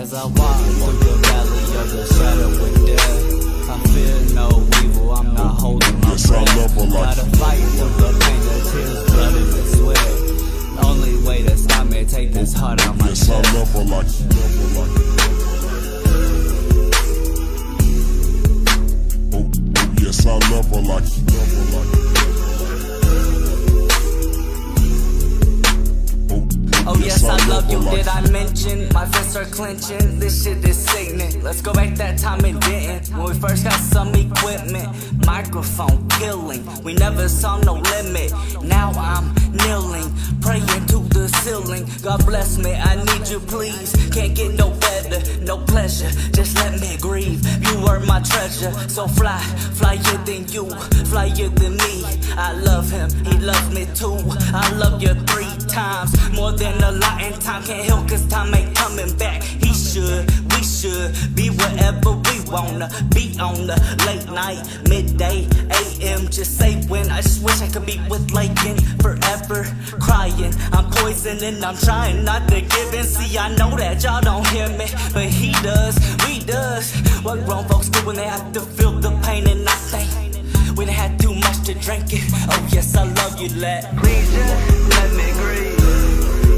As I walk through the valley of the shadow of death, I fear no evil, I'm not holding my breath. Gotta fight through the pain, the tears, blood, and the sweat. The only way to stop me, take this heart out my chest. I love her like you. Oh, yes, I love her like you. Oh yes, I love you, did I mention? My fists are clenching, this shit is sickening. Let's go back that time it didn't. When we first got some equipment, microphone killing. We never saw no limit, now I'm kneeling, praying to the ceiling. God bless me, I need you please. Can't get no better, no pleasure, just let me grieve. You are my treasure, so fly, flyer than you, flyer than me. I love him, he loves me too. I love you 3 times, more than a lot, and time can't help cause time ain't coming back. He should, we should be wherever we wanna be on the late night, midday, AM. Just say when, I just wish I could be with Lakin forever. Crying, I'm poisoning, I'm trying not to give in. See, I know that y'all don't hear me, but he does, we does. What grown folks do when they have to feel the pain, and I think we done had too much to drink it. Oh yes, I love you, lad. Please just let me grieve.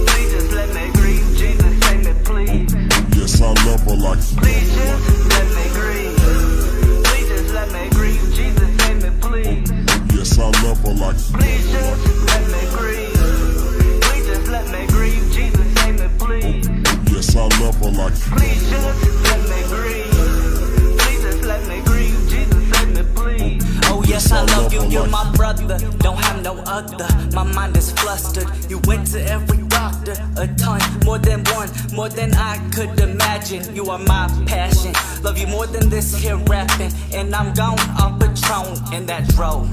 Please just let me grieve. Jesus, save me, please. Yes, I love her like you. Please just let me grieve. Please just let me grieve. Jesus, save me, please. Yes, I love her like you. Please just let me grieve. Please just let me grieve. Jesus, save me, please. Yes, I love her like you. Please just let me grieve. Please just let me grieve. Jesus, save me, please. Oh yes, I love you, you're my brother, don't have no other. My mind is flustered, you went to every doctor, a ton, more than one, more than I could imagine. You are my passion, love you more than this here rapping. And I'm gone off Patron in that road,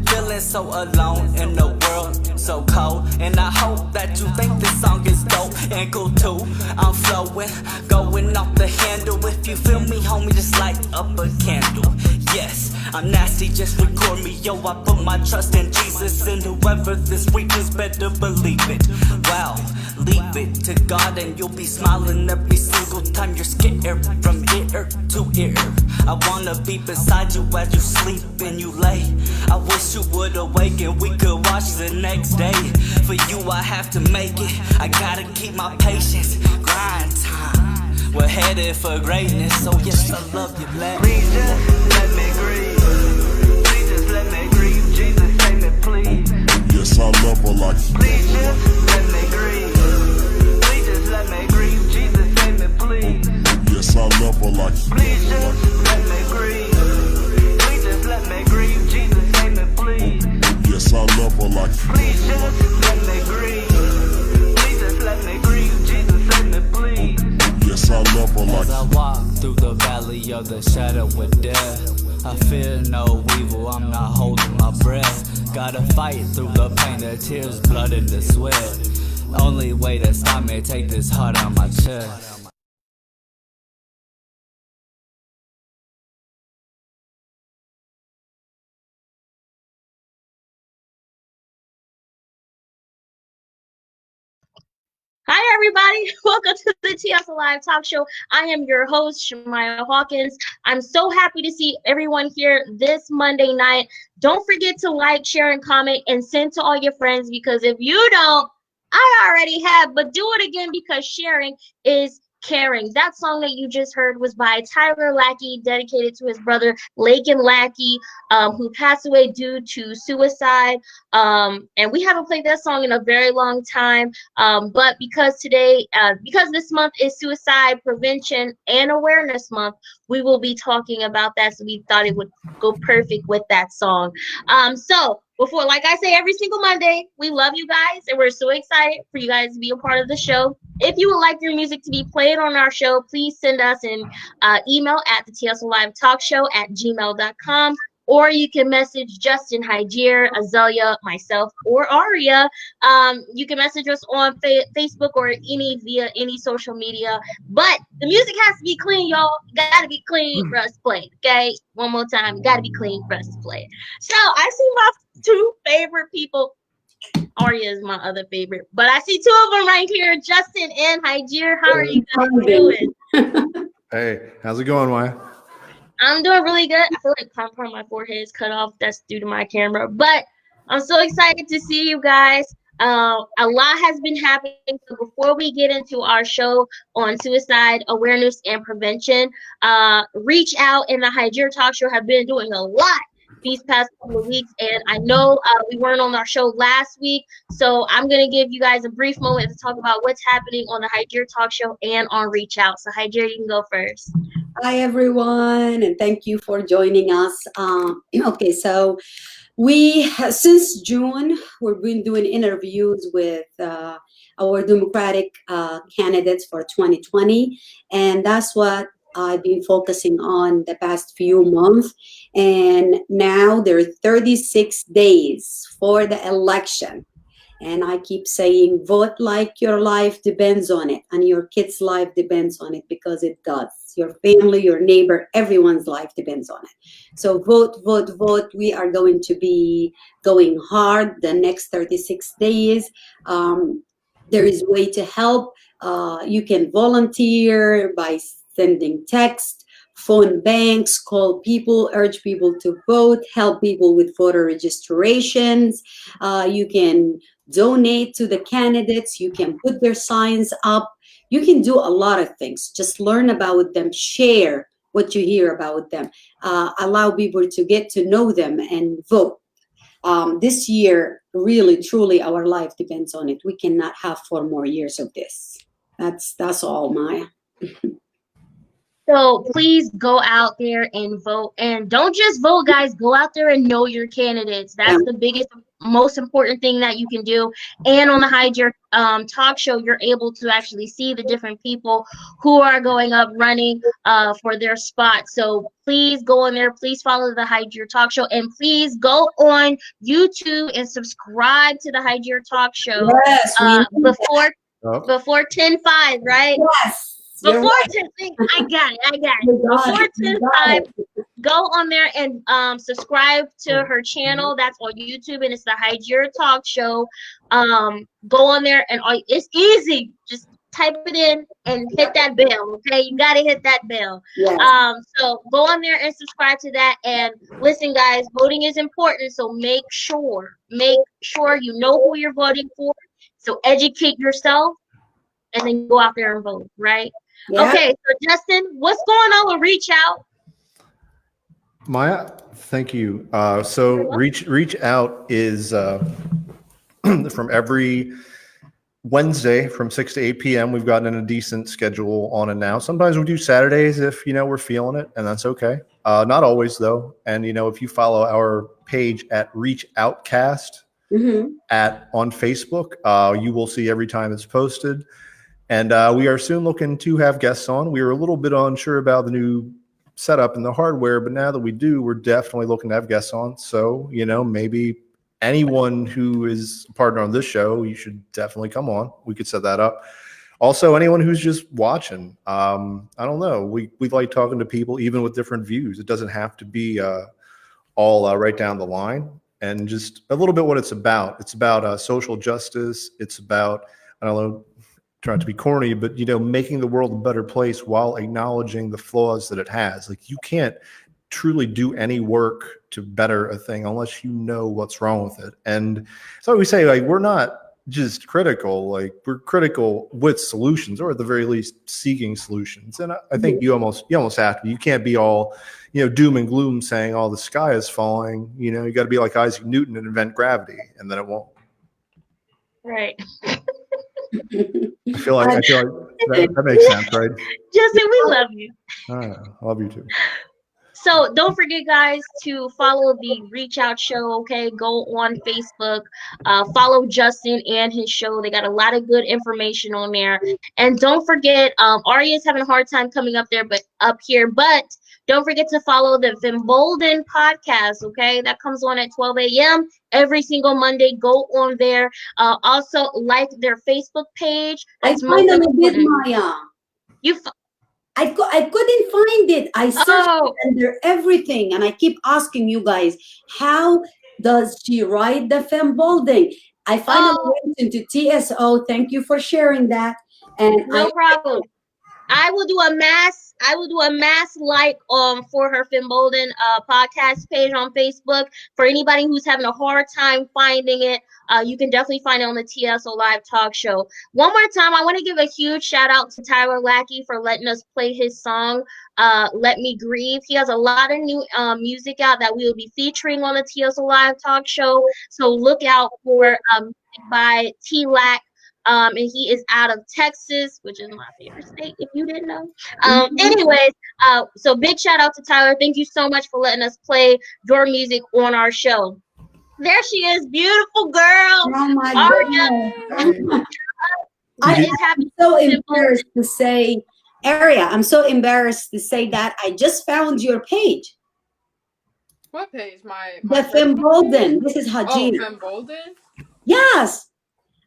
feeling so alone in the world, so cold. And I hope that you think this song is dope and cool too. I'm flowing, going off the handle. If you feel me, homie, just light up a candle. Yes, I'm nasty, just record me, yo. I put my trust in Jesus, and whoever this reaches better believe it. Wow, leave it to God and you'll be smiling every single time you're scared from ear to ear. I wanna be beside you as you sleep and you lay. I wish you would awake and we could watch the next day. For you I have to make it, I gotta keep my patience, grind time. We're headed for greatness, so yes, I love you, man. Please just let me grieve. Please just let me grieve. Jesus, save me, please. Yes, I love her like you. Please just let me grieve. Please just let me grieve. Jesus, save me, please. Yes, I love her like you. Please just let me grieve. Please just let me grieve. Jesus, save me, please. Yes, I love her like you. Please just let me grieve. Please just let me grieve. Jesus, save me, please. Yes, I love her like As I you. walk through the valley of the shadow of death, I fear no evil, I'm not holding my breath. Gotta fight through the pain, the tears, blood, and the sweat. The only way to stop me, take this heart out my chest. Hi, everybody. Welcome to the TS Live Talk Show. I am your host, Shamaya Hawkins. I'm so happy to see everyone here this Monday night. Don't forget to like, share, and comment, and send to all your friends, because if you don't, I already have, but do it again, because sharing is caring. That song that you just heard was by Tyler Lackey, dedicated to his brother Lakin Lackey, who passed away due to suicide. And we haven't played that song in a very long time. But because this month is Suicide Prevention and Awareness Month, we will be talking about that. So we thought it would go perfect with that song. So before, like I say every single Monday, we love you guys, and we're so excited for you guys to be a part of the show. If you would like your music to be played on our show, please send us an email at the tslivetalkshow@gmail.com. Or you can message Justin, Hygier, Azalea, myself, or Aria. You can message us on Facebook or via any social media. But the music has to be clean, y'all. Got to be clean for us to play it, okay? One more time. Got to be clean for us to play it. So I see my 2 favorite people. Aria is my other favorite. But I see 2 of them right here, Justin and Hygier. How are you guys doing? Hey, how's it going, Maya? I'm doing really good. I feel like part of my forehead is cut off. That's due to my camera. But I'm so excited to see you guys. A lot has been happening. So before we get into our show on suicide awareness and prevention, Reach Out and the Hygeria Talk Show have been doing a lot these past couple of weeks. And I know we weren't on our show last week. So I'm going to give you guys a brief moment to talk about what's happening on the Hygeria Talk Show and on Reach Out. So Hygeria, you can go first. Hi, everyone, and thank you for joining us. Okay, so since June, we've been doing interviews with our Democratic candidates for 2020, and that's what I've been focusing on the past few months. And now there are 36 days for the election. And I keep saying, vote like your life depends on it, and your kid's life depends on it, because it does. Your family, your neighbor, everyone's life depends on it. So vote, vote, vote. We are going to be going hard the next 36 days. There is a way to help. You can volunteer by sending text, phone banks, call people, urge people to vote, help people with voter registrations. You can donate to the candidates. You can put their signs up. You can do a lot of things. Just learn about them, share what you hear about them, allow people to get to know them and vote. This year, really, truly, our life depends on it. We cannot have 4 more years of this. That's all, Maya. So please go out there and vote. And don't just vote, guys. Go out there and know your candidates. That's the biggest, most important thing that you can do. And on the Hygeria Talk Show, you're able to actually see the different people who are going up running for their spot. So please go in there. Please follow the Hygeria Talk Show. And please go on YouTube and subscribe to the Hygeria Talk Show before 10:05, right? Yes. Before 10, I got it. Before 10:05, go on there and subscribe to her channel. That's on YouTube, and it's the Hygeria Talk Show. Go on there, and it's easy. Just type it in and hit that bell. Okay, you gotta hit that bell. Yes. So go on there and subscribe to that. And listen, guys, voting is important. So make sure you know who you're voting for. So educate yourself, and then go out there and vote. Right. Yeah. Okay, so Justin, what's going on with Reach Out? Maya, thank you. So Reach Out is from every Wednesday from 6 to 8 p.m. We've gotten a decent schedule on it now. Sometimes we do Saturdays if, we're feeling it, and that's okay. Not always, though. And, if you follow our page at Reach Outcast on Facebook, you will see every time it's posted. And we are soon looking to have guests on. We were a little bit unsure about the new setup and the hardware, but now that we do, we're definitely looking to have guests on. So, maybe anyone who is a partner on this show, you should definitely come on. We could set that up. Also, anyone who's just watching, I don't know. We like talking to people even with different views. It doesn't have to be all right down the line. And just a little bit what it's about. It's about social justice. It's about, I don't know, trying to be corny, but making the world a better place while acknowledging the flaws that it has. Like, you can't truly do any work to better a thing unless you know what's wrong with it. And so we say, like, we're not just critical, like, we're critical with solutions, or at the very least seeking solutions. And I think you almost have to. You can't be all, doom and gloom saying, oh, the sky is falling. You got to be like Isaac Newton and invent gravity, and then it won't. Right. I feel like that makes sense, right? Justin, we love you. I love you too. So don't forget, guys, to follow the Reach Out Show. Okay, go on Facebook, follow Justin and his show. They got a lot of good information on there. And don't forget, Aria is having a hard time coming up here, but don't forget to follow the Embolden podcast. Okay, that comes on at 12 a.m. every single Monday. Go on there. Also, like their Facebook page. That's finally did, Maya. I couldn't find it. I searched under everything, and I keep asking you guys, how does she write the Fembolding? I finally went into TSO. Thank you for sharing that. And no problem. I will do a mass like for her Finn Bolden podcast page on Facebook. For anybody who's having a hard time finding it, you can definitely find it on the TSO Live Talk Show. One more time, I want to give a huge shout out to Tyler Lackey for letting us play his song, Let Me Grieve. He has a lot of new music out that we will be featuring on the TSO Live Talk Show. So look out for music by T-Lack. And he is out of Texas, which is my favorite state, if you didn't know. Anyways, so big shout out to Tyler. Thank you so much for letting us play your music on our show. There she is, beautiful girl. Oh my God. I'm so embarrassed to say, Aria, I'm so embarrassed to say that I just found your page. What page? My The Finn Bolden. This is Hajin. Oh, Finn Bolden? Yes.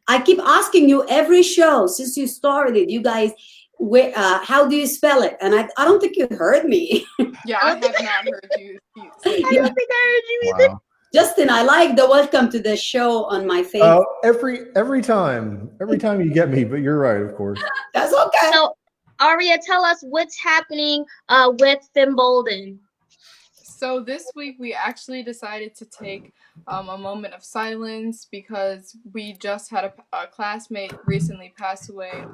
I keep asking you every show since you started, you guys, how do you spell it? And I don't think you heard me. Yeah, I have not heard you say I don't think I heard you either. Wow. Justin, I like the welcome to the show on my face. Oh, every time you get me, but you're right, of course. That's okay. So, Aria, tell us what's happening with Finn Bolden. So this week we actually decided to take a moment of silence because we just had a classmate recently pass away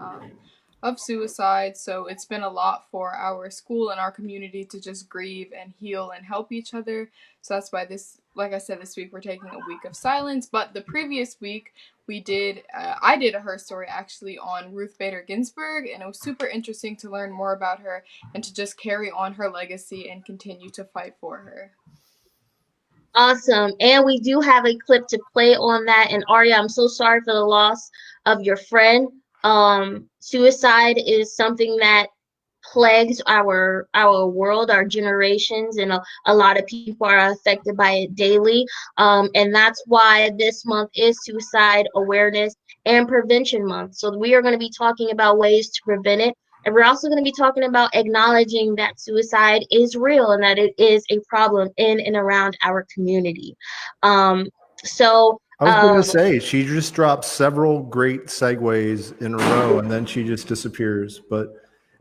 of suicide. So it's been a lot for our school and our community to just grieve and heal and help each other. So that's why like I said, this week we're taking a week of silence. But the previous week I did a Her Story actually on Ruth Bader Ginsburg, and it was super interesting to learn more about her and to just carry on her legacy and continue to fight for her. Awesome. And we do have a clip to play on that. And Aria, I'm so sorry for the loss of your friend. Suicide is something that plagues our world, our generations, and a lot of people are affected by it daily. And that's why this month is Suicide Awareness and Prevention Month. So we are going to be talking about ways to prevent it. And we're also going to be talking about acknowledging that suicide is real and that it is a problem in and around our community. So I was going to say, she just dropped several great segues in a row, and then she just disappears. But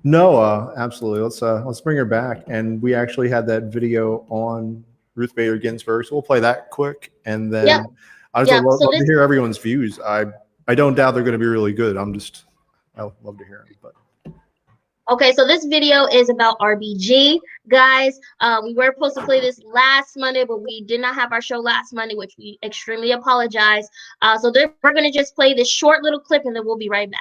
no, absolutely. Let's bring her back. And we actually had that video on Ruth Bader Ginsburg, so we'll play that quick, and then I just love to hear everyone's views. I don't doubt they're going to be really good. I love to hear them. But okay, so this video is about RBG, guys. We were supposed to play this last Monday, but we did not have our show last Monday, which we extremely apologize. So we're going to just play this short little clip, and then we'll be right back.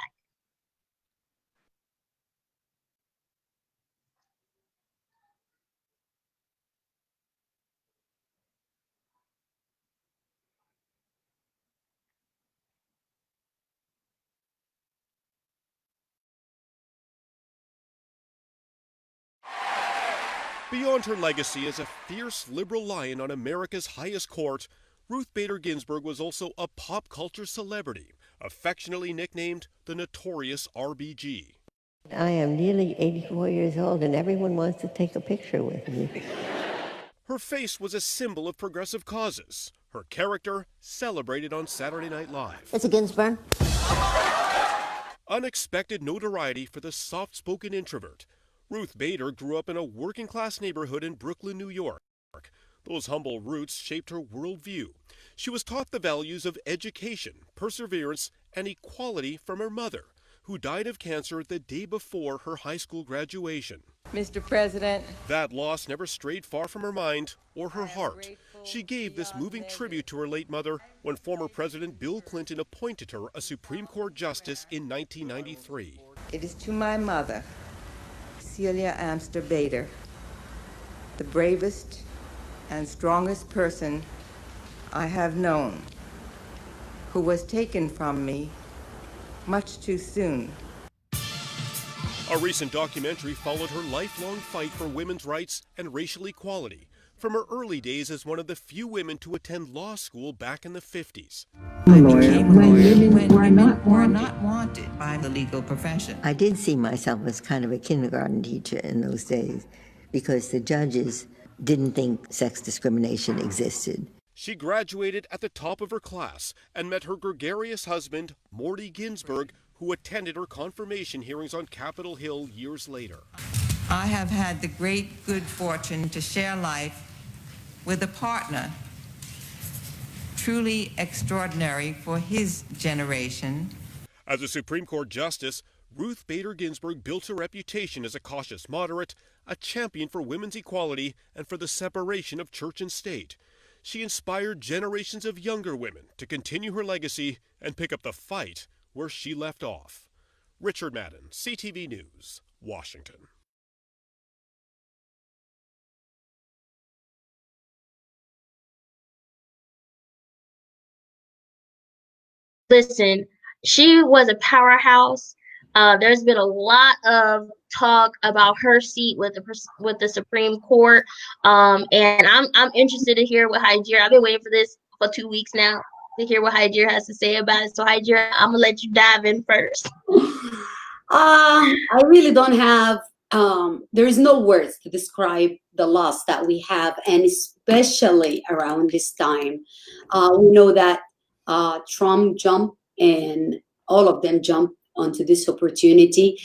Beyond her legacy as a fierce liberal lion on America's highest court, Ruth Bader Ginsburg was also a pop culture celebrity, affectionately nicknamed the Notorious RBG. I am nearly 84 years old, and everyone wants to take a picture with me. Her face was a symbol of progressive causes. Her character celebrated on Saturday Night Live. Mr. Ginsburg? Unexpected notoriety for the soft-spoken introvert. Ruth Bader grew up in a working-class neighborhood in Brooklyn, New York. Those humble roots shaped her worldview. She was taught the values of education, perseverance, and equality from her mother, who died of cancer the day before her high school graduation. Mr. President. That loss never strayed far from her mind or her heart. She gave this moving tribute to her late mother when former President Bill Clinton appointed her a Supreme Court justice in 1993. It is to my mother, Celia Amster Bader, the bravest and strongest person I have known, who was taken from me much too soon. A recent documentary followed her lifelong fight for women's rights and racial equality, from her early days as one of the few women to attend law school back in the 50s. When women were not wanted by the legal profession. I did see myself as kind of a kindergarten teacher in those days because the judges didn't think sex discrimination existed. She graduated at the top of her class and met her gregarious husband, Morty Ginsburg, who attended her confirmation hearings on Capitol Hill years later. I have had the great good fortune to share life with a partner truly extraordinary for his generation. As a Supreme Court justice, Ruth Bader Ginsburg built her reputation as a cautious moderate, a champion for women's equality and for the separation of church and state. She inspired generations of younger women to continue her legacy and pick up the fight where she left off. Richard Madden, CTV News, Washington. Listen, she was a powerhouse. There's been a lot of talk about her seat with the Supreme Court, and I'm interested to hear what Hajira. I've been waiting for this for 2 weeks now to hear what Hajira has to say about it. So Hajira, I'm gonna let you dive in first. I really don't have. There is no words to describe the loss that we have, and especially around this time, we know that Trump jumped, and all of them jumped onto this opportunity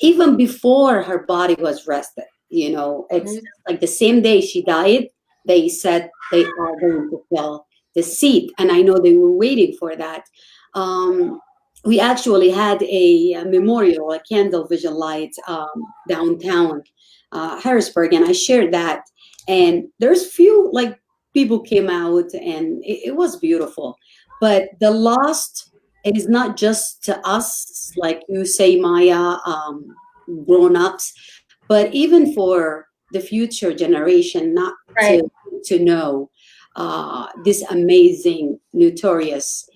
even before her body was rested. You know, it's like the same day she died, they said they are going to fill the seat, and I know they were waiting for that. We actually had a memorial, a candle vision light downtown Harrisburg, and I shared that, and there's few like people came out, and it was beautiful. But the loss is not just to us, like you say, Maya, grown-ups, but even for the future generation, not to know this amazing, notorious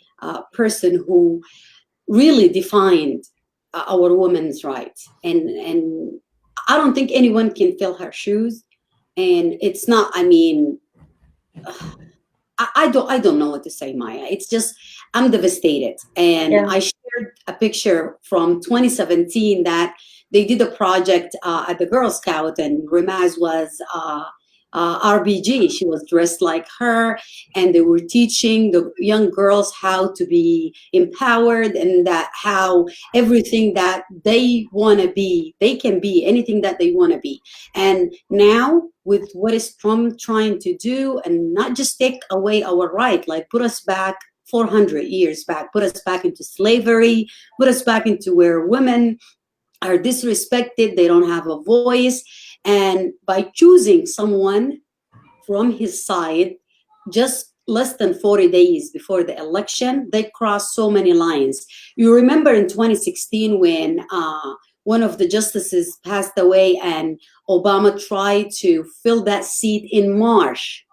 person who really defined our women's rights. And I don't think anyone can fill her shoes. And it's not, I mean, I don't know what to say, Maya. It's just, I'm devastated. And I shared a picture from 2017 that they did a project at the Girl Scout, and Ramaz was RBG. She was dressed like her, and they were teaching the young girls how to be empowered, and that how everything that they want to be, they can be anything that they want to be. And now with what is Trump trying to do, and not just take away our right, like put us back 400 years back, put us back into slavery, put us back into where women are disrespected, they don't have a voice. And by choosing someone from his side, just less than 40 days before the election, they crossed so many lines. You remember in 2016 when one of the justices passed away and Obama tried to fill that seat in March.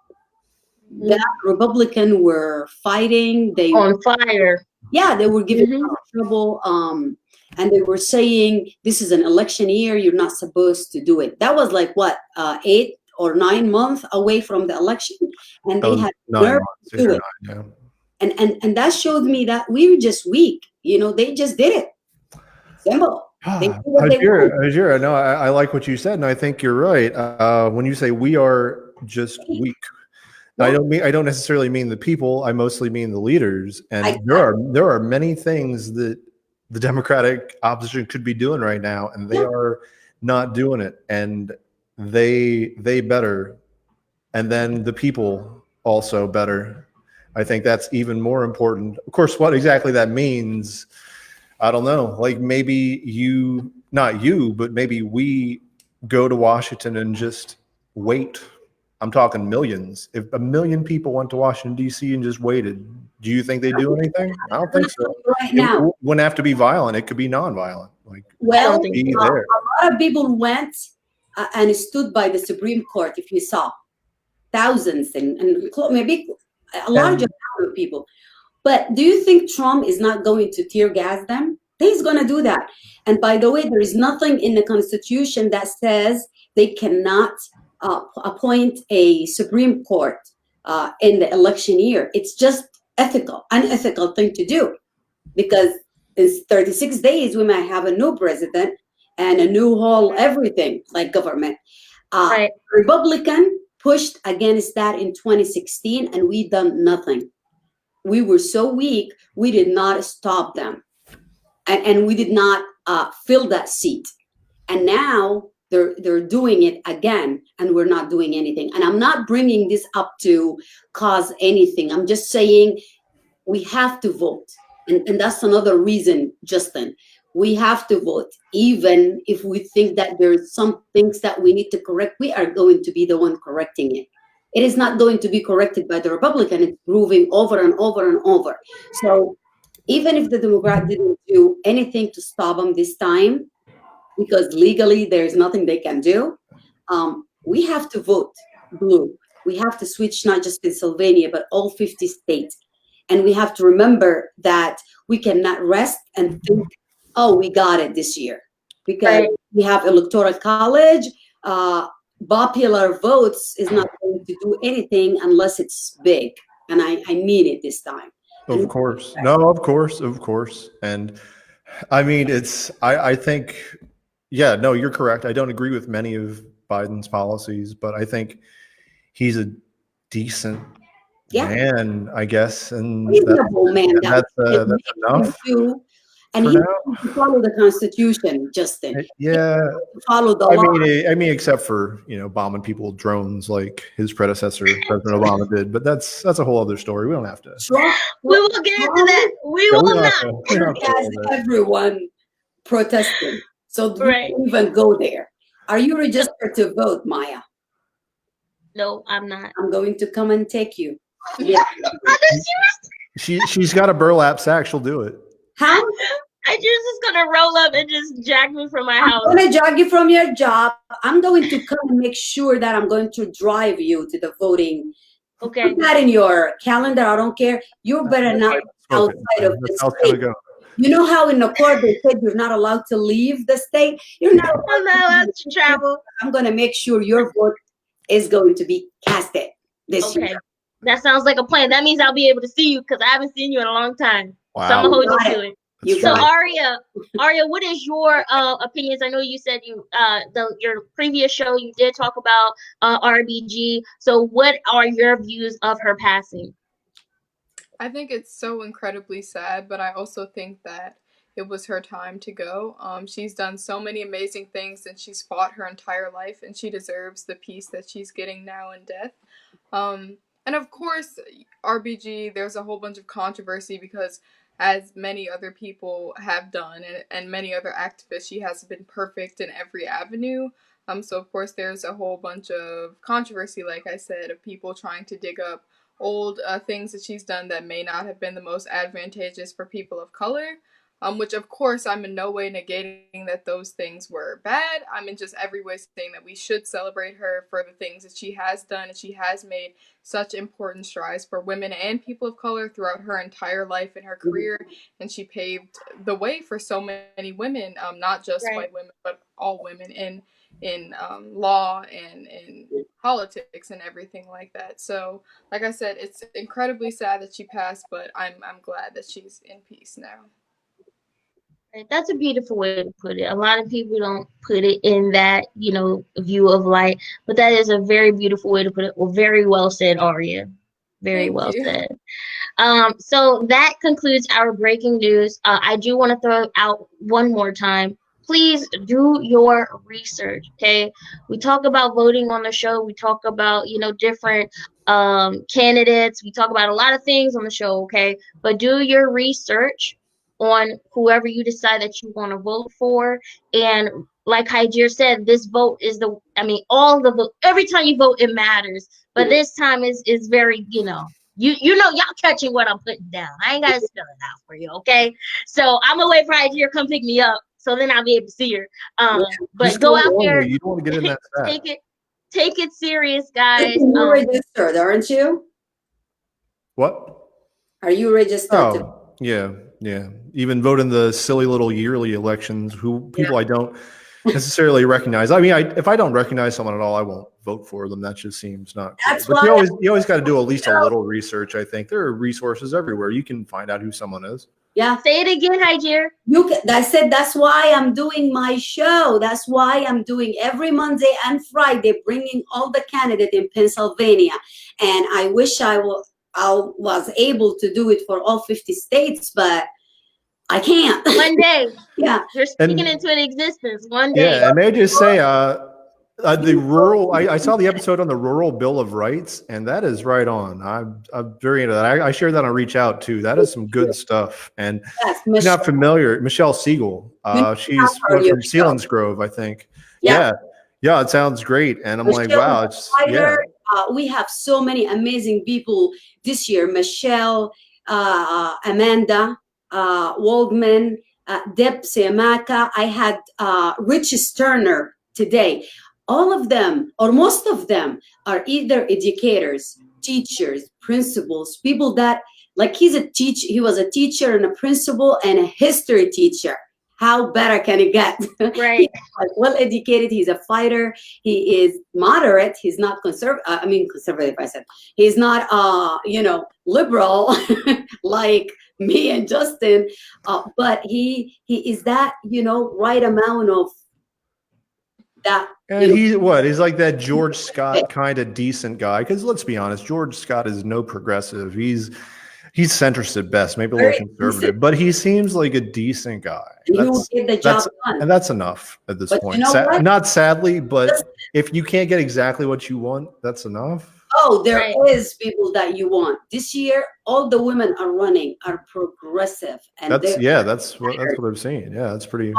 That Republican were fighting. They on fire. Yeah, they were giving trouble. And they were saying, this is an election year, you're not supposed to do it. That was like, what, 8 or 9 months away from the election? And they had nerve to do it. And that showed me that we were just weak. You know, they just did it. Simple. Hajira, no, I like what you said, and I think you're right. When you say we are just weak, I don't necessarily mean the people. I mostly mean the leaders. And there are many things that the Democratic opposition could be doing right now, and they are not doing it. And they better, and then the people also better. I think that's even more important. Of course, what exactly that means, I don't know. Like maybe not you, but maybe we go to Washington and just wait. I'm talking millions. If 1 million people went to Washington, D.C. and just waited, do you think they do anything? I don't think so. Right now, it wouldn't have to be violent. It could be nonviolent. Like, well, be a lot of people went and stood by the Supreme Court, if you saw. Thousands and maybe a larger amount of people. But do you think Trump is not going to tear gas them? He's going to do that. And by the way, there is nothing in the Constitution that says they cannot appoint a Supreme Court in the election year. It's just unethical thing to do, because in 36 days we might have a new president and a new whole everything like government. Republican pushed against that in 2016, and we done nothing. We were so weak, we did not stop them. and we did not fill that seat. And now they're doing it again, and we're not doing anything. And I'm not bringing this up to cause anything. I'm just saying we have to vote. And that's another reason, Justin. We have to vote. Even if we think that there's some things that we need to correct, we are going to be the one correcting it. It is not going to be corrected by the Republican. It's proving over and over and over. So even if the Democrat didn't do anything to stop them this time, because legally there's nothing they can do, we have to vote blue. We have to switch not just Pennsylvania, but all 50 states. And we have to remember that we cannot rest and think, oh, we got it this year. Because we have Electoral College, popular votes is not going to do anything unless it's big. And I mean it this time. Of course. No, of course. And I mean, I think, yeah, no, you're correct. I don't agree with many of Biden's policies, but I think he's a decent man, I guess. And that's enough. And he needs to follow the Constitution, Justin. Yeah. Follow the law. I mean, except for, bombing people with drones like his predecessor, President Obama did. But that's a whole other story. We don't have to. We will get into that. We will not. Has everyone protesting. So don't even go there. Are you registered to vote, Maya? No, I'm not. I'm going to come and take you. Yeah. She's got a burlap sack. She'll do it. How? I just gonna roll up and just jag me from my house. I'm gonna jag you from your job. I'm going to come and make sure that I'm going to drive you to the voting. Okay. Put that in your calendar. I don't care. You better not outside of the state. You know how in the court they said you're not allowed to leave the state? You're not allowed to travel. I'm gonna make sure your vote is going to be casted this year. That sounds like a plan. That means I'll be able to see you because I haven't seen you in a long time. Wow. So I'm gonna hold you to it. So Aria, what is your opinions? I know you said your previous show you did talk about RBG. So what are your views of her passing? I think it's so incredibly sad, but I also think that it was her time to go. She's done so many amazing things and she's fought her entire life and she deserves the peace that she's getting now in death. And of course, RBG, there's a whole bunch of controversy because as many other people have done and many other activists, she hasn't been perfect in every avenue. So of course there's a whole bunch of controversy, like I said, of people trying to dig up old things that she's done that may not have been the most advantageous for people of color. Which of course I'm in no way negating that those things were bad. I'm in just every way saying that we should celebrate her for the things that she has done, and she has made such important strides for women and people of color throughout her entire life and her career, and she paved the way for so many women, not just white women, but all women in law and in politics and everything like that. So like I said, it's incredibly sad that she passed, but I'm glad that she's in peace now. That's a beautiful way to put it. A lot of people don't put it in that, view of light, but that is a very beautiful way to put it. Well, very well said, Aria. Very well said. So that concludes our breaking news. I do want to throw out one more time. Please do your research, okay? We talk about voting on the show. We talk about, different candidates. We talk about a lot of things on the show, okay? But do your research on whoever you decide that you want to vote for. And like Hajir said, this vote is all the vote, every time you vote, it matters. But this time is very, y'all catching what I'm putting down. I ain't got to spell it out for you, okay? So I'm going to wait for Hajir to come pick me up so then I'll be able to see her. But go out there. You don't want to get in that take it serious, guys. You're registered, aren't you? What? Are you registered? Yeah. Even vote in the silly little yearly elections, people I don't necessarily recognize. I mean, if I don't recognize someone at all, I won't vote for them. That just seems not cool. But you always got to do at least a little research. I think there are resources everywhere. You can find out who someone is. Yeah. Say it again, Hajir. I said that's why I'm doing my show. That's why I'm doing every Monday and Friday, bringing all the candidates in Pennsylvania. And I wish I was able to do it for all 50 states, but I can't. One day. Yeah. You're speaking And- into an existence. One day. Yeah, and may I just say, the rural. I saw the episode on the Rural Bill of Rights, and that is right on. I'm very into that. I share that on Reach Out too. That is some good stuff. And Yes, if you're not familiar, Michelle Siegel. She's heard your from show. Selinsgrove, I think. Yeah. Yeah, it sounds great. And I'm like, Michelle wow, it's Fighter. We have so many amazing people this year. Michelle, Amanda, Waldman, Deb Siamaka. I had Rich Sterner today. All of them, or most of them, are either educators, teachers, principals, people that, like, he was a teacher and a principal and a history teacher. How better can it get? Right. He's well educated. He's a fighter. He is moderate. He's not conservative. I said he's not, liberal like me and Justin. But he is that, right amount of that. And he's like that George Scott kind of decent guy. Because let's be honest, George Scott is no progressive. He's centrist at best, maybe a little conservative, but he seems like a decent guy. He will get the job done. And that's enough at this point. You know what? Not sadly, but if you can't get exactly what you want, that's enough. Oh, there is people that you want. This year, all the women are running are progressive, and That's what I've seen. Yeah, that's pretty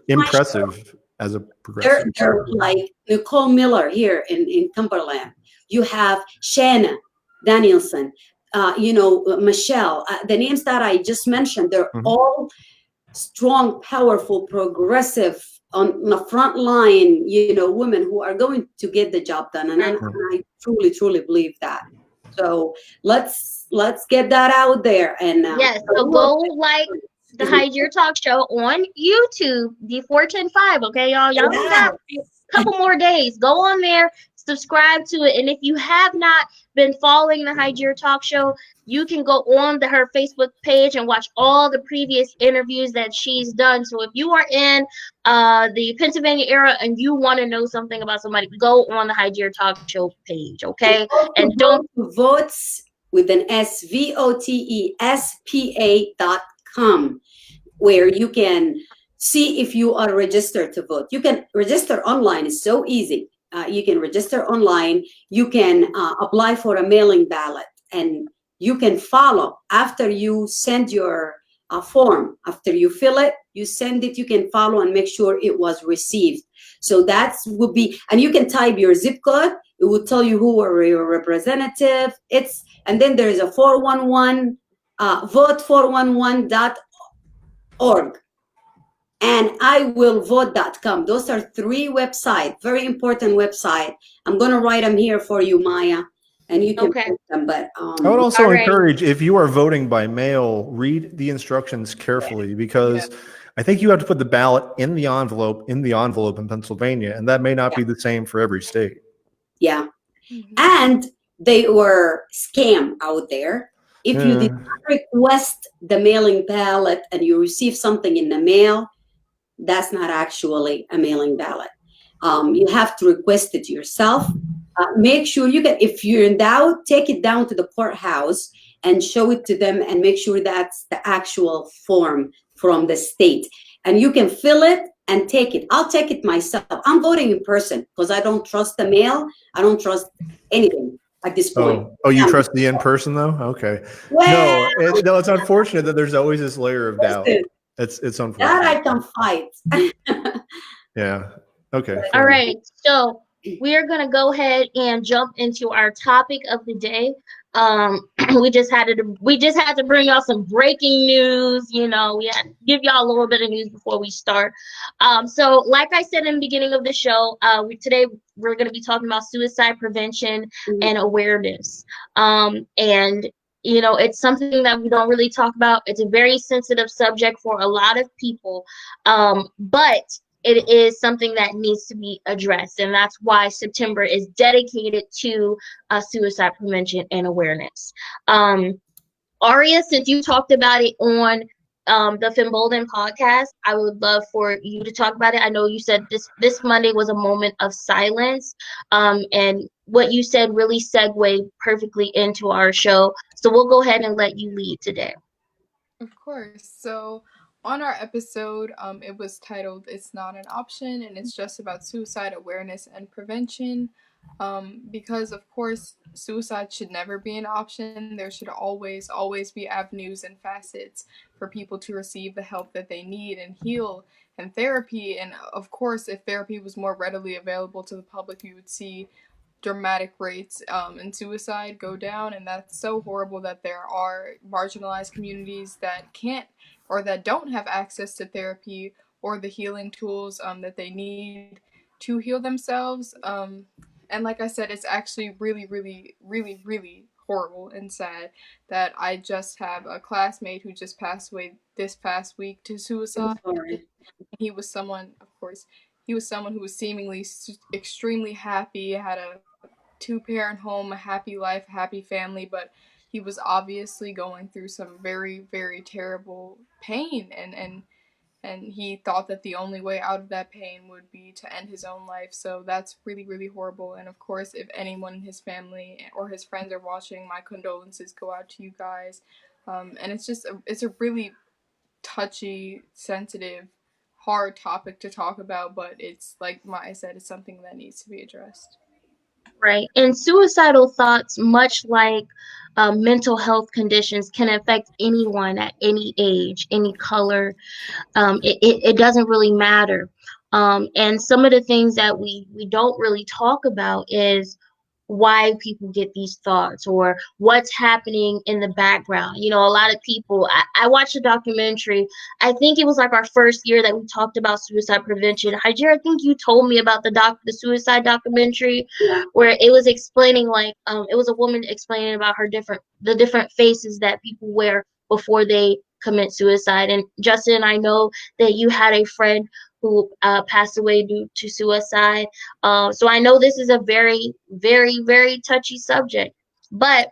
impressive as a progressive. They're like Nicole Miller here in Cumberland. You have Shanna Danielson. Michelle, the names that I just mentioned, they're all strong, powerful, progressive, on the front line, women who are going to get the job done. And I truly, truly believe that. So let's get that out there. And yes, so go like the Hide Your Talk Show on YouTube, D4105. Okay, y'all got a couple more days. Go on there, subscribe to it, and if you have not been following the Hide Your Talk Show, you can go on her Facebook page and watch all the previous interviews that she's done. So if you are in the Pennsylvania area and you want to know something about somebody, go on the Hide Your Talk Show page, okay? And don't votes with an SVOTESPA.com, where you can see if you are registered to vote. You can register online. It's so easy. You can register online. You can apply for a mailing ballot, and you can follow after you send your form. After you fill it, you send it, you can follow and make sure it was received. So that would be, and you can type your zip code. It will tell you who are your representative. And then there is a 411, vote411.org. And iwillvote.com. Those are 3 websites, very important website. I'm going to write them here for you, Maya, and you can post them. But I would also encourage, if you are voting by mail, read the instructions carefully, because I think you have to put the ballot in the envelope in Pennsylvania, and that may not be the same for every state. Yeah. And they were scam out there. If you did not request the mailing ballot and you receive something in the mail, that's not actually a mailing ballot. You have to request it yourself. Make sure if you're in doubt, take it down to the courthouse and show it to them and make sure that's the actual form from the state. And you can fill it and take it. I'll take it myself. I'm voting in person because I don't trust the mail. I don't trust anything at this point. Oh, you trust the in-person though? Okay. Well, no, it's unfortunate that there's always this layer of doubt. It's unfortunate. That I can fight. Yeah. Okay. All right. So we are going to go ahead and jump into our topic of the day. We just had to bring y'all some breaking news. We had to give y'all a little bit of news before we start. So like I said in the beginning of the show, today we're going to be talking about suicide prevention and awareness. And it's something that we don't really talk about. It's a very sensitive subject for a lot of people, but it is something that needs to be addressed. And that's why September is dedicated to suicide prevention and awareness. Aria, since you talked about it on the Fembolden podcast, I would love for you to talk about it. I know you said this Monday was a moment of silence, and what you said really segued perfectly into our show. So we'll go ahead and let you lead today. Of course. So on our episode, it was titled "It's Not an Option," and it's just about suicide awareness and prevention. Because of course, suicide should never be an option. There should always be avenues and facets for people to receive the help that they need and heal and therapy. And of course, if therapy was more readily available to the public, we would see dramatic rates in suicide go down, and that's so horrible that there are marginalized communities that can't or that don't have access to therapy or the healing tools that they need to heal themselves. And like I said, it's actually really horrible and sad that I just have a classmate who just passed away this past week to I'm suicide. sorry. He was someone, of course, he was someone who was seemingly extremely happy, had a two-parent home, a happy life, a happy family, but he was obviously going through some very terrible pain, and he thought that the only way out of that pain would be to end his own life. So that's really horrible. And of course, if anyone in his family or his friends are watching, my condolences go out to you guys. And it's a really touchy, sensitive, hard topic to talk about, but it's like Maya said, it's something that needs to be addressed. Right. And suicidal thoughts, much like mental health conditions, can affect anyone at any age, any color. It doesn't really matter. And some of the things that we don't really talk about is why people get these thoughts or what's happening in the background. You know, a lot of people, I watched a documentary. I think it was like our first year that we talked about suicide prevention. Hajir, I think you told me about the suicide documentary Yeah. where it was explaining like it was a woman explaining about the different faces that people wear before they commit suicide. And Justin, I know that you had a friend who passed away due to suicide. So I know this is a very touchy subject. But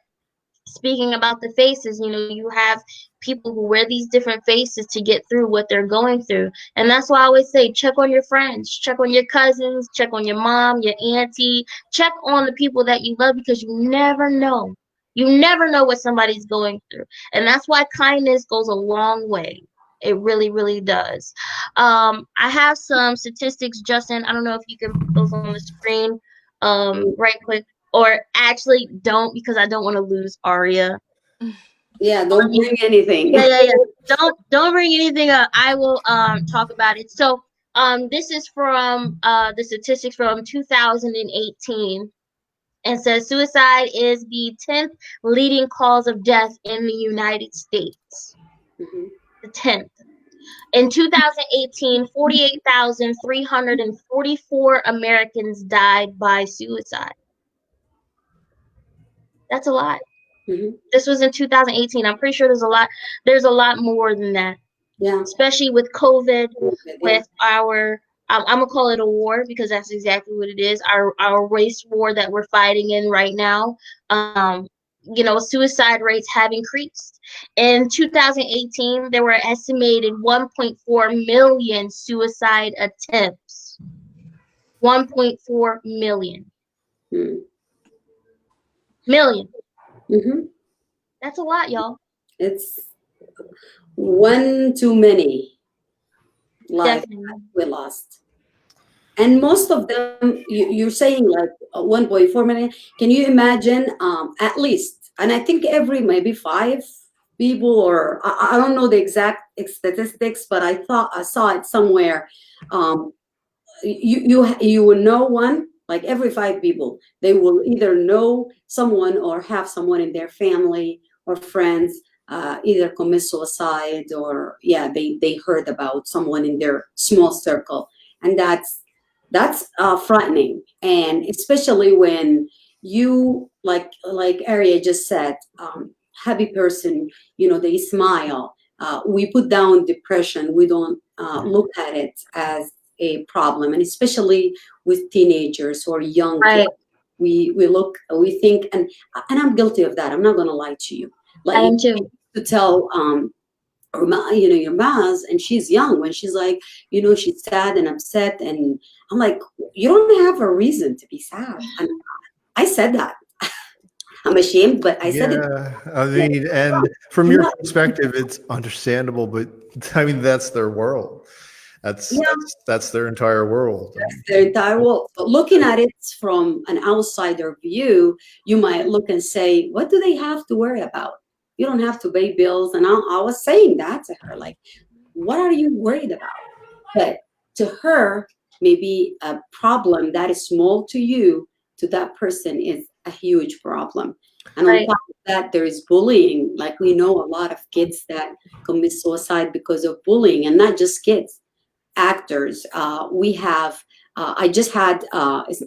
speaking about the faces, you know, you have people who wear these different faces to get through what they're going through. And that's why I always say check on your friends, check on your cousins, check on your mom, your auntie, check on the people that you love, because you never know. You never know what somebody's going through. And that's why kindness goes a long way. It really does. I have some statistics, Justin. I don't know if you can put those on the screen right quick. Or actually don't, because I don't want to lose Aria. Yeah, don't bring anything. Yeah. Don't bring anything up. I will talk about it. So this is from the statistics from 2018. And says suicide is the 10th leading cause of death in the United States. Mhm. The 10th. In 2018, 48,344 Americans died by suicide. That's a lot. Mhm. This was in 2018. I'm pretty sure there's a lot more than that. Yeah. Especially with COVID, Yeah. with our I'm gonna call it a war because that's exactly what it is. Our race war that we're fighting in right now. You know, suicide rates have increased. In 2018, there were estimated 1.4 million suicide attempts. 1.4 million. Mm. Million. Mm-hmm. That's a lot, y'all. It's one too many lives Definitely. we lost. And most of them, you're saying like 1.4 million. Can you imagine at least, and I think every maybe 5 people, or I don't know the exact statistics, but I saw it somewhere. You will know one, like every 5 people, they will either know someone or have someone in their family or friends either commit suicide, or they heard about someone in their small circle. And that's frightening. And especially when you, like Aria just said, happy person, you know, they smile. We put down depression. We don't look at it as a problem. And especially with teenagers or young Right. kids, we think, and I'm guilty of that. I'm not gonna lie to you. I am too. To tell your Maz, and she's young, when she's like, you know, she's sad and upset, and I'm like, you don't have a reason to be sad. And I said that. I'm ashamed, but I said it. Yeah, I mean, and from your perspective, it's understandable, but I mean, that's their world. That's their entire world. That's their entire world. But looking at it from an outsider view, you might look and say, what do they have to worry about? You don't have to pay bills. And I was saying that to her, like, what are you worried about? But to her, maybe a problem that is small to you, to that person is a huge problem. And on top of that, there is bullying. Like, we know a lot of kids that commit suicide because of bullying, and not just kids, actors. We have, I just had,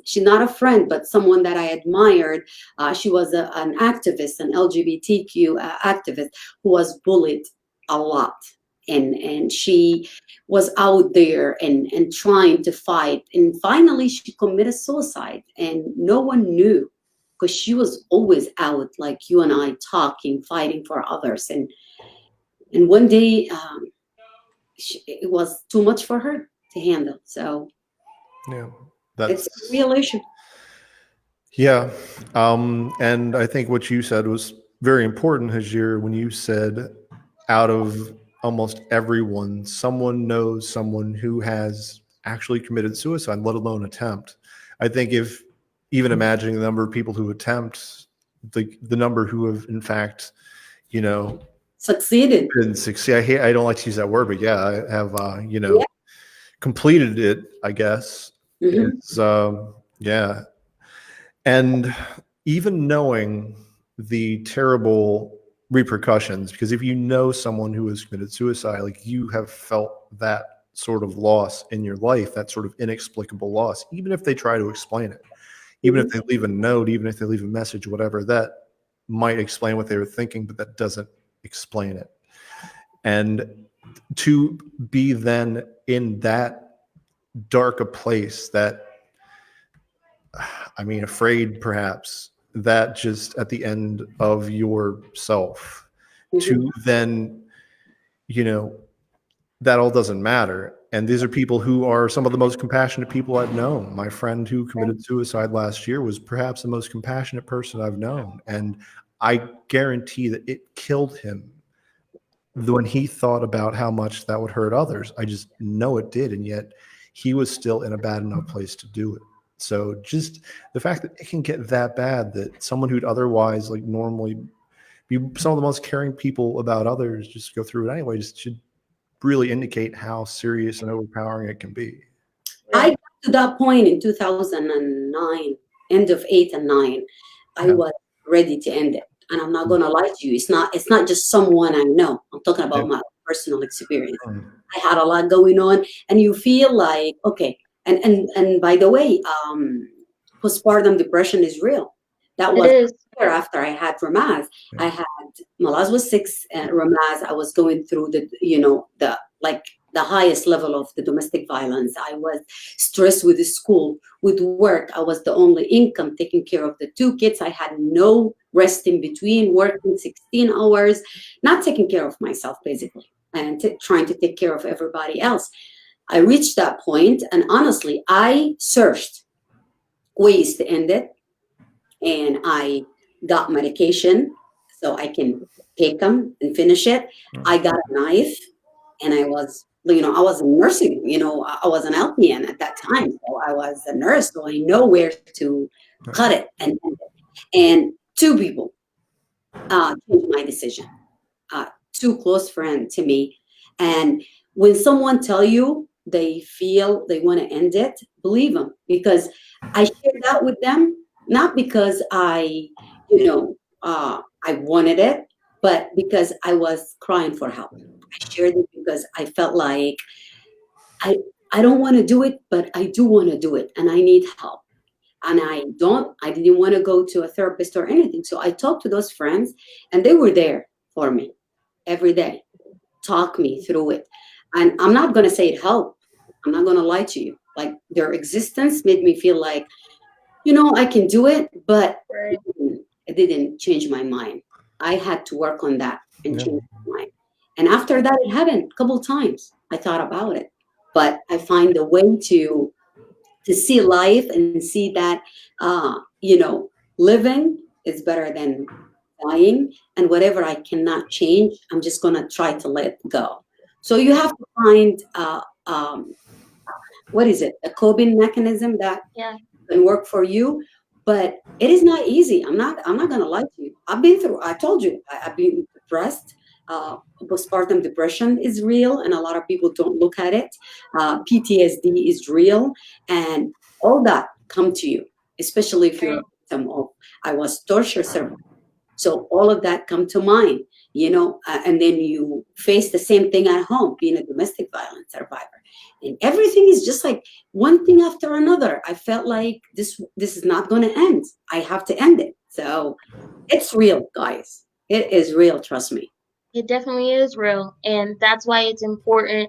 she's not a friend, but someone that I admired. She was an activist, an LGBTQ activist who was bullied a lot. And she was out there and trying to fight. And finally, she committed suicide, and no one knew, because she was always out, like you and I, talking, fighting for others. And one day, it was too much for her to handle. So yeah, it's a real issue. Yeah. And I think what you said was very important, Hajir, when you said out of almost everyone, someone knows someone who has actually committed suicide, let alone attempt. I think if even imagining the number of people who attempt, the number who have in fact, succeeded. I don't like to use that word, but yeah, I have, completed it, I guess. Mm-hmm. It's, yeah. And even knowing the terrible repercussions, because if you know someone who has committed suicide, like, you have felt that sort of loss in your life, that sort of inexplicable loss, even if they try to explain it, even if they leave a note, even if they leave a message, whatever, that might explain what they were thinking, but that doesn't explain it. And to be then in that dark a place, that, I mean, afraid perhaps, that just at the end of yourself, to then, that all doesn't matter. And these are people who are some of the most compassionate people I've known. My friend who committed suicide last year was perhaps the most compassionate person I've known. And I guarantee that it killed him when he thought about how much that would hurt others. I just know it did. And yet he was still in a bad enough place to do it. So just the fact that it can get that bad, that someone who'd otherwise, like, normally be some of the most caring people about others just go through it anyway, just should really indicate how serious and overpowering it can be. I got to that point in 2009, end of 8 and 9. I was ready to end it. And I'm not going to lie to you. It's not just someone I know. I'm talking about my personal experience. I had a lot going on, and you feel like, okay. And by the way, postpartum depression is real. That was after I had Ramaz. I had, Malaz was 6, and Ramaz, I was going through the highest level of the domestic violence. I was stressed with the school, with work. I was the only income, taking care of the 2 kids. I had no rest in between, working 16 hours, not taking care of myself, basically, and trying to take care of everybody else. I reached that point, and honestly, I searched ways to end it, and I got medication so I can take them and finish it. I got a knife, and I was nursing, I was an LPN at that time, so I was a nurse, so I know where to cut it and end it. And 2 people changed my decision, 2 close friends to me. And when someone tell you they feel they want to end it, believe them, because I shared that with them, not because I wanted it, but because I was crying for help. I shared it because I felt like I don't want to do it, but I do want to do it, and I need help. And I didn't want to go to a therapist or anything. So I talked to those friends, and they were there for me every day, talk me through it. And I'm not going to say it helped. I'm not going to lie to you. Like, their existence made me feel like, I can do it, but it didn't change my mind. I had to work on that and change my mind. And after that, it happened a couple of times. I thought about it, but I find a way to see life and see that, living is better than dying. And whatever I cannot change, I'm just gonna try to let go. So you have to find what is it, a coping mechanism that Yeah. can work for you. But it is not easy. I'm not gonna lie to you. I told you, I've been depressed. Postpartum depression is real, and a lot of people don't look at it. PTSD is real, and all that come to you, especially if you're a victim of, I was torture survivor. So all of that come to mind, and then you face the same thing at home, being a domestic violence survivor, and everything is just like one thing after another. I felt like this is not going to end. I have to end it. So it's real, guys. It is real. Trust me. It definitely is real, and that's why it's important.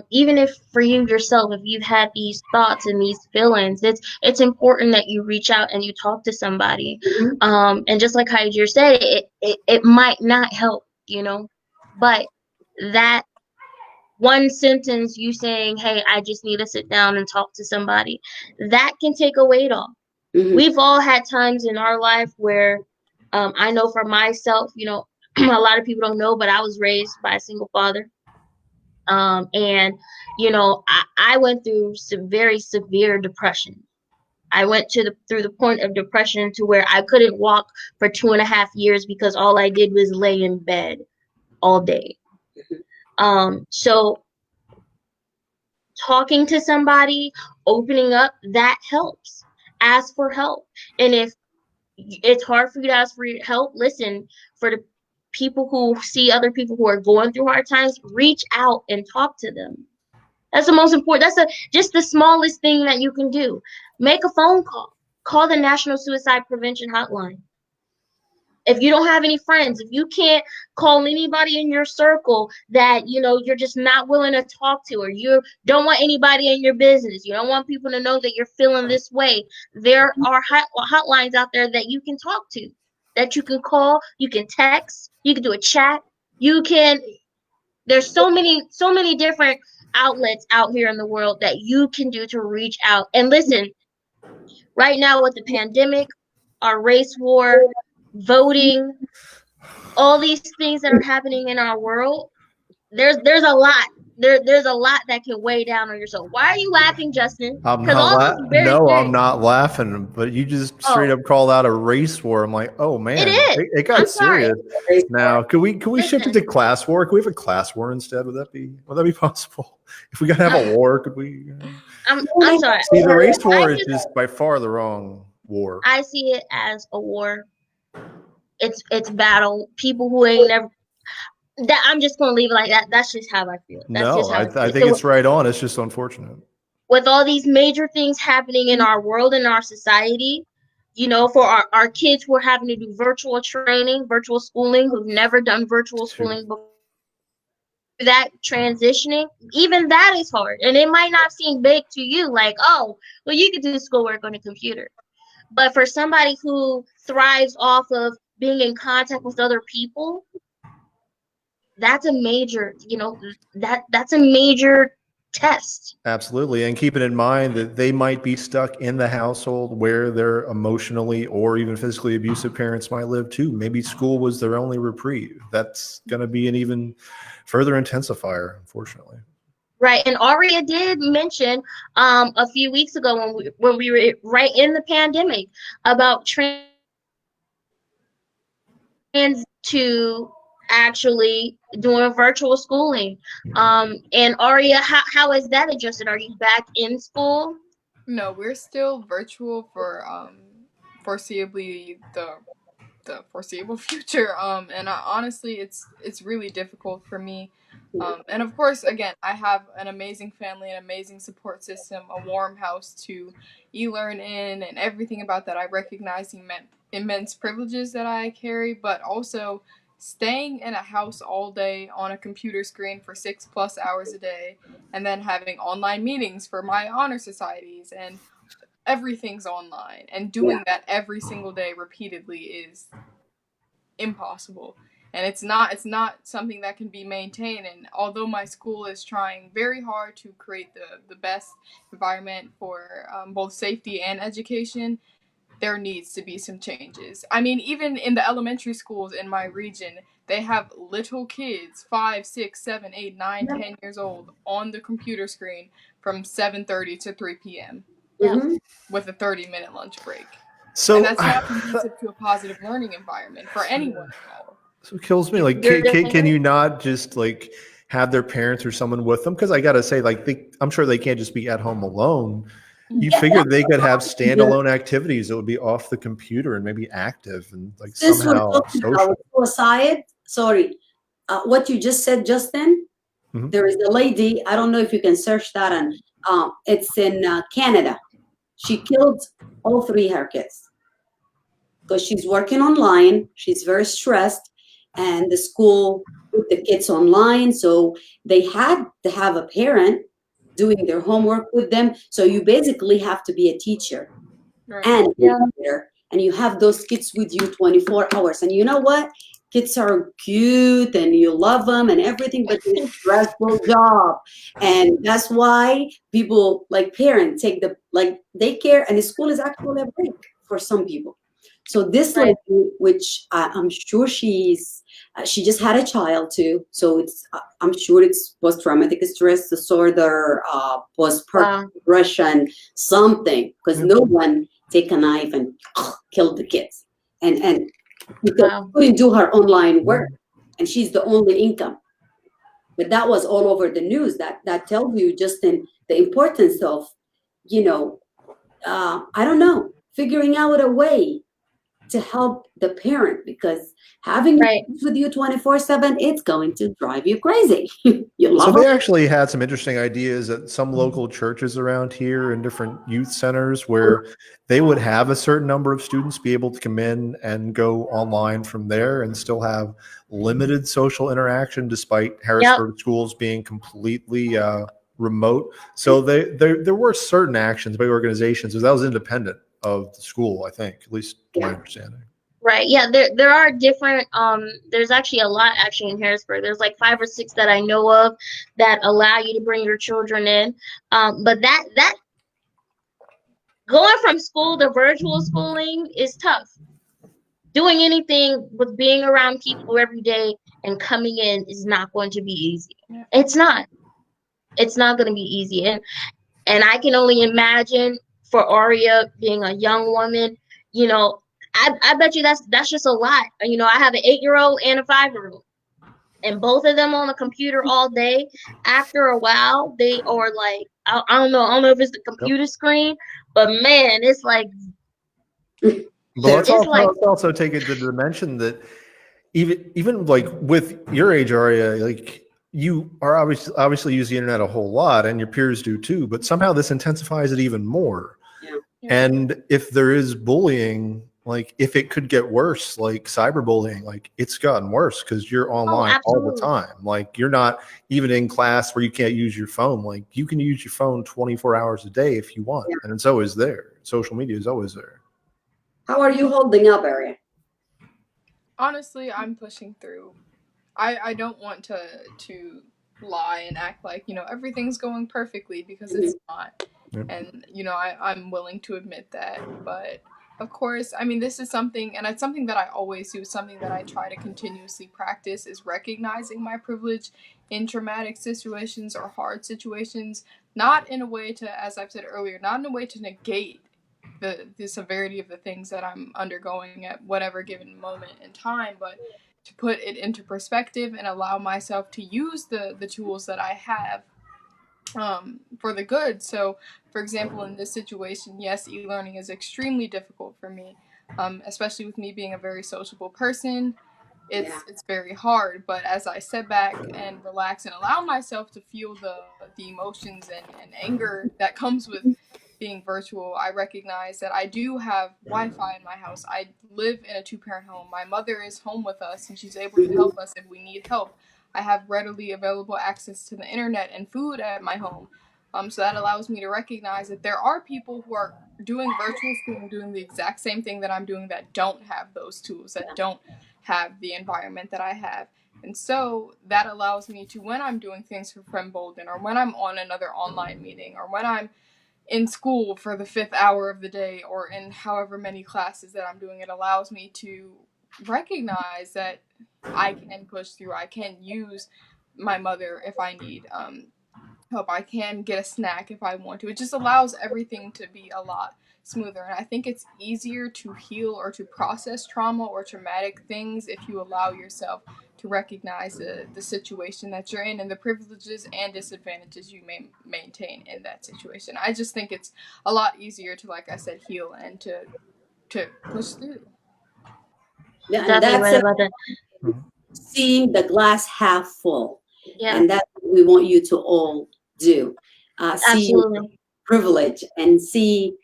Even if for you yourself, if you've had these thoughts and these feelings, it's important that you reach out and you talk to somebody. And just like Hydra said, it might not help, but that one sentence, you saying, "Hey, I just need to sit down and talk to somebody," that can take a weight off. We've all had times in our life where, I know for myself, a lot of people don't know, but I was raised by a single father. And, I went through some very severe depression. I went through the point of depression to where I couldn't walk for 2.5 years because all I did was lay in bed all day. So talking to somebody, opening up, that helps. Ask for help. And if it's hard for you to ask for help, listen, for the people who see other people who are going through hard times, reach out and talk to them. That's the most important. That's just the smallest thing that you can do. Make a phone call. Call the National Suicide Prevention Hotline. If you don't have any friends, if you can't call anybody in your circle that, you're just not willing to talk to, or you don't want anybody in your business, you don't want people to know that you're feeling this way, there are hotlines out there that you can talk to, that you can call, you can text, you can do a chat, there's so many different outlets out here in the world that you can do to reach out. And listen, right now with the pandemic, our race war, voting, all these things that are happening in our world, there's a lot. There's a lot that can weigh down on your soul. Why are you laughing, Justin? Because all this is very No, serious. I'm not laughing, but you just straight up called out a race war. I'm like, oh man, It is. it got I'm sorry. serious. Now, can we shift it Listen. to class war? Can we have a class war instead? Would that be possible? If we gotta have a war, could we? I'm sorry. See, the race war I is just by far the wrong war. I see it as a war. It's battle. People who ain't never. That I'm just gonna leave it like that. That's just how I feel. That's No, just how I think it's right on. It's just unfortunate. With all these major things happening in our world and our society, for our kids who are having to do virtual training, virtual schooling, who've never done virtual schooling before, that transitioning, even that is hard. And it might not seem big to you, like, oh, well, you could do schoolwork on a computer. But for somebody who thrives off of being in contact with other people, that's a major, that's a major test. Absolutely. And keeping in mind that they might be stuck in the household where their emotionally or even physically abusive parents might live too. Maybe school was their only reprieve. That's going to be an even further intensifier, unfortunately. Right. And Aria did mention a few weeks ago when we were right in the pandemic about trans to actually doing virtual schooling. And Aria, how is that adjusted? Are you back in school? No, we're still virtual for foreseeably the foreseeable future. And honestly, it's really difficult for me. And of course, again, I have an amazing family, an amazing support system, a warm house to e-learn in, and everything about that. I recognize the immense privileges that I carry, but also staying in a house all day on a computer screen for 6+ hours a day, and then having online meetings for my honor societies, and everything's online, and doing that every single day repeatedly is impossible. And it's not something that can be maintained. And although my school is trying very hard to create the best environment for both safety and education, there needs to be some changes. I mean, even in the elementary schools in my region, they have little kids, 5, 6, 7, 8, 9, 10 years old, on the computer screen from 7:30 to 3 p.m. With a 30-minute lunch break. So and that's not conducive to a positive learning environment for anyone involved. So it kills me. Like, can you not just like have their parents or someone with them? Because I gotta say, like, I'm sure they can't just be at home alone. You figure they could have standalone activities that would be off the computer and maybe active and like somehow social. Suicide. Sorry, what you just said just then. There is a lady. I don't know if you can search that, and it's in Canada. She killed all 3 her kids because she's working online. She's very stressed, and the school put the kids online, so they had to have a parent doing their homework with them. So you basically have to be a teacher and and you have those kids with you 24 hours. And you know what? Kids are cute and you love them and everything, but it's a stressful job. And that's why people, like parents, take the daycare, and the school is actually a break for some people. So this lady, which I'm sure she just had a child too, so it's I'm sure it's post-traumatic stress disorder, postpartum depression, something, because no one take a knife and kill the kids, and because she couldn't do her online work, and she's the only income. But that was all over the news. That tells you just the importance of, I don't know, figuring out a way to help the parent, because having kids with you 24/7, it's going to drive you crazy. So they actually had some interesting ideas at some local churches around here and different youth centers where they would have a certain number of students be able to come in and go online from there and still have limited social interaction, despite Harrisburg schools being completely remote. So there were certain actions by organizations, but that was independent of the school, I think, at least my understanding. Right. Yeah, there are different there's actually a lot actually in Harrisburg. There's like 5 or 6 that I know of that allow you to bring your children in. But that going from school to virtual schooling is tough. Doing anything with being around people every day and coming in is not going to be easy. It's not. It's not going to be easy. And I can only imagine for Aria being a young woman, I bet you that's just a lot. I have an 8-year-old and a 5-year-old, and both of them on the computer all day. After a while, they are like, I don't know if it's the computer screen, but man, it's like. But let's also take it to the dimension that even like with your age, Aria, like you are obviously use the internet a whole lot, and your peers do too. But somehow this intensifies it even more. And if there is bullying, like if it could get worse, like cyberbullying, like it's gotten worse because you're online all the time. Like you're not even in class where you can't use your phone. Like you can use your phone 24 hours a day if you want. And it's always there. Social media is always there. How are you holding up, Aria? Honestly, I'm pushing through. I don't want to lie and act like, everything's going perfectly, because it's not. And, I'm willing to admit that. But of course, I mean, this is something, and it's something that I always do, something that I try to continuously practice, is recognizing my privilege in traumatic situations or hard situations, not in a way to, as I've said earlier, not in a way to negate the severity of the things that I'm undergoing at whatever given moment in time, but to put it into perspective and allow myself to use the tools that I have for the good. So, for example, in this situation, yes, e-learning is extremely difficult for me, especially with me being a very sociable person. It's very hard, but as I sit back and relax and allow myself to feel the emotions and anger that comes with being virtual, I recognize that I do have Wi-Fi in my house. I live in a 2-parent home. My mother is home with us, and she's able to help us if we need help. I have readily available access to the internet and food at my home. So that allows me to recognize that there are people who are doing virtual school and doing the exact same thing that I'm doing that don't have those tools, that don't have the environment that I have. And so that allows me to, when I'm doing things for Friend Bolden, or when I'm on another online meeting, or when I'm in school for the 5th hour of the day or in however many classes that I'm doing. It allows me to recognize that I can push through. I can use my mother if I need help. I can get a snack if I want to. It just allows everything to be a lot smoother. And I think it's easier to heal or to process trauma or traumatic things if you allow yourself to recognize the situation that you're in and the privileges and disadvantages you may maintain in that situation. I just think it's a lot easier to, like I said, heal and to push through. Yeah, and Definitely that's right about that. seeing the glass half full. Yeah, And that's what we want you to all do. See your absolutely. privilege and see,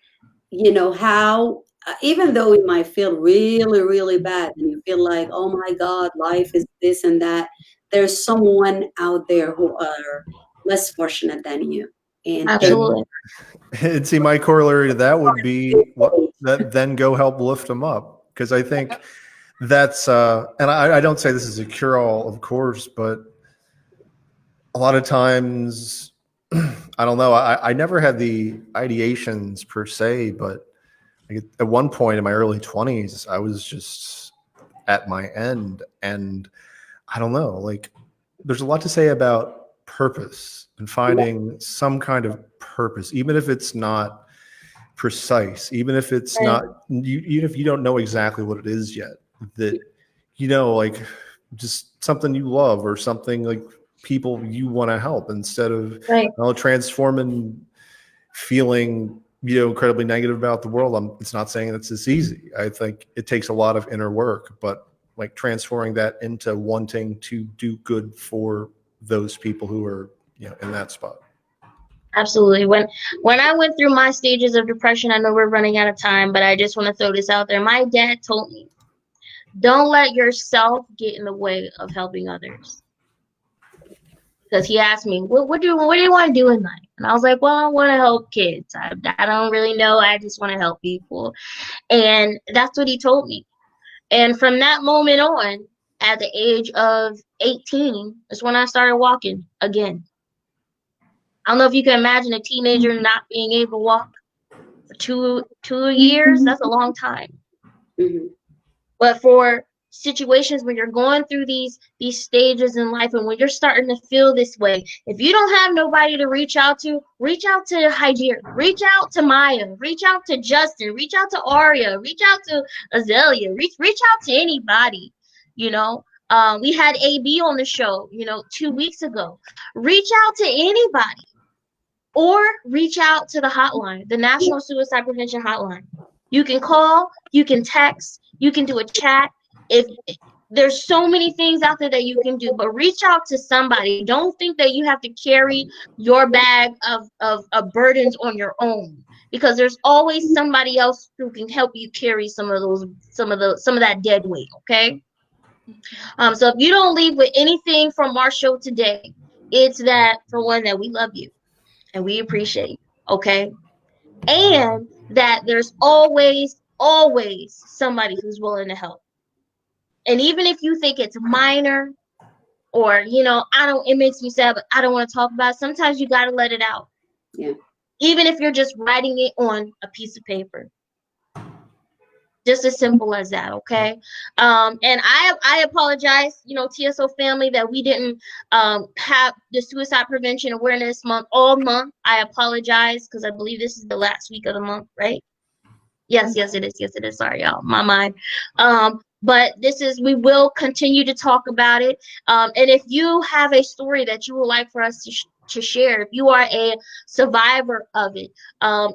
you know, how, even though it might feel really, really bad and you feel like, oh my God, life is this and that, there's someone out there who are less fortunate than you. And Absolutely. And see, my corollary to that would be then go help lift them up. Because I think that's, and I don't say this is a cure-all, of course, but a lot of times, I don't know, I never had the ideations per se, but at one point in my early 20s, I was just at my end. And I don't know, like, there's a lot to say about purpose and finding some kind of purpose, even if it's not precise, even if it's not, even if you don't know exactly what it is yet, that, you know, like just something you love or something like people you want to help instead of transforming, feeling, you know, incredibly negative about the world. It's not saying that's this easy. I think it takes a lot of inner work, but like transforming that into wanting to do good for those people who are, you know, in that spot. Absolutely. When I went through my stages of depression, I know we're running out of time, but I just want to throw this out there. My dad told me, don't let yourself get in the way of helping others. Because he asked me, what do you want to do in life? And I was like, well, I want to help kids. I don't really know. I just want to help people. And that's what he told me. And from that moment on, at the age of 18, is when I started walking again. I don't know if you can imagine a teenager not being able to walk for two years. That's a long time. Mm-hmm. But for situations when you're going through these stages in life and when you're starting to feel this way, if you don't have nobody to reach out to Hajir, reach out to Maya, reach out to Justin, reach out to Aria, reach out to Azalea, reach out to anybody. You know, we had AB on the show, you know, 2 weeks ago. Reach out to anybody. Or reach out to the hotline, the National Suicide Prevention Hotline. You can call, you can text, you can do a chat. If there's so many things out there that you can do, but reach out to somebody. Don't think that you have to carry your bag of burdens on your own, because there's always somebody else who can help you carry some of that dead weight. Okay. So if you don't leave with anything from our show today, it's that, for one, that we love you. And we appreciate you, okay? And that there's always somebody who's willing to help. And even if you think it's minor or, you know, it makes me sad, but I don't want to talk about it, sometimes you got to let it out. Yeah. Even if you're just writing it on a piece of paper. Just as simple as that, okay? And I apologize, you know, TSO family, that we didn't have the Suicide Prevention Awareness Month all month. I apologize because I believe this is the last week of the month, right? Yes, it is. Yes, it is. Sorry, y'all. My mind. But we will continue to talk about it. And if you have a story that you would like for us to share, if you are a survivor of it,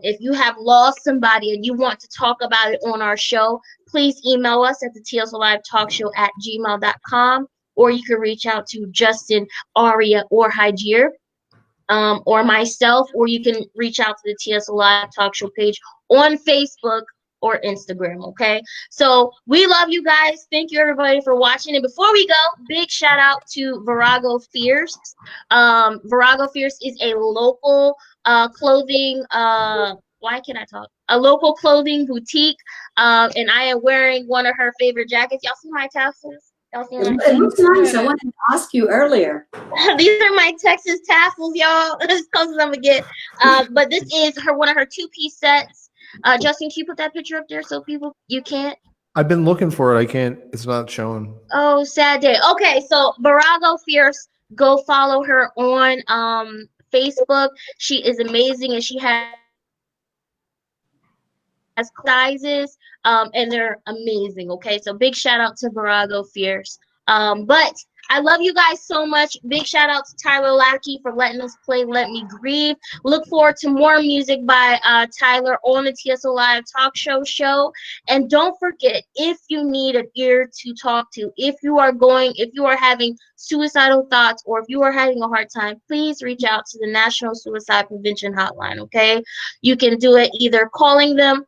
if you have lost somebody and you want to talk about it on our show, please email us at the TSO Live Talk Show at gmail.com, or you can reach out to Justin, Aria, or Hajir, or myself, or you can reach out to the TSO Live Talk Show page on Facebook or Instagram, okay? So we love you guys. Thank you, everybody, for watching. And before we go, big shout out to Virago Fierce. Virago Fierce is a local clothing, a local clothing boutique. And I am wearing one of her favorite jackets. Y'all see my tassels? Y'all see It that? looks nice. I wanted to ask you earlier. These are my Texas tassels, y'all. As close as I'm gonna get. But this is one of her 2-piece sets. Justin, can you put that picture up there so people you can't? I've been looking for it. I can't. It's not showing. Oh, sad day. Okay, so Barago Fierce, go follow her on Facebook. She is amazing, and she has sizes, and they're amazing. Okay, so big shout out to Virago Fierce. But I love you guys so much. Big shout out to Tyler Lackey for letting us play Let Me Grieve. Look forward to more music by Tyler on the TSO Live Talk Show. And don't forget, if you need an ear to talk to, if you are having suicidal thoughts, or if you are having a hard time, please reach out to the National Suicide Prevention Hotline. Okay, you can do it either calling them,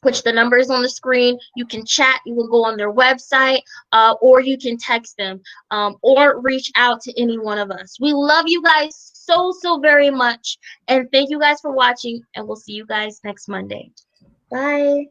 which the number is on the screen. You can chat, you can go on their website, or you can text them, or reach out to any one of us. We love you guys so very much, and thank you guys for watching, and we'll see you guys next Monday. Bye.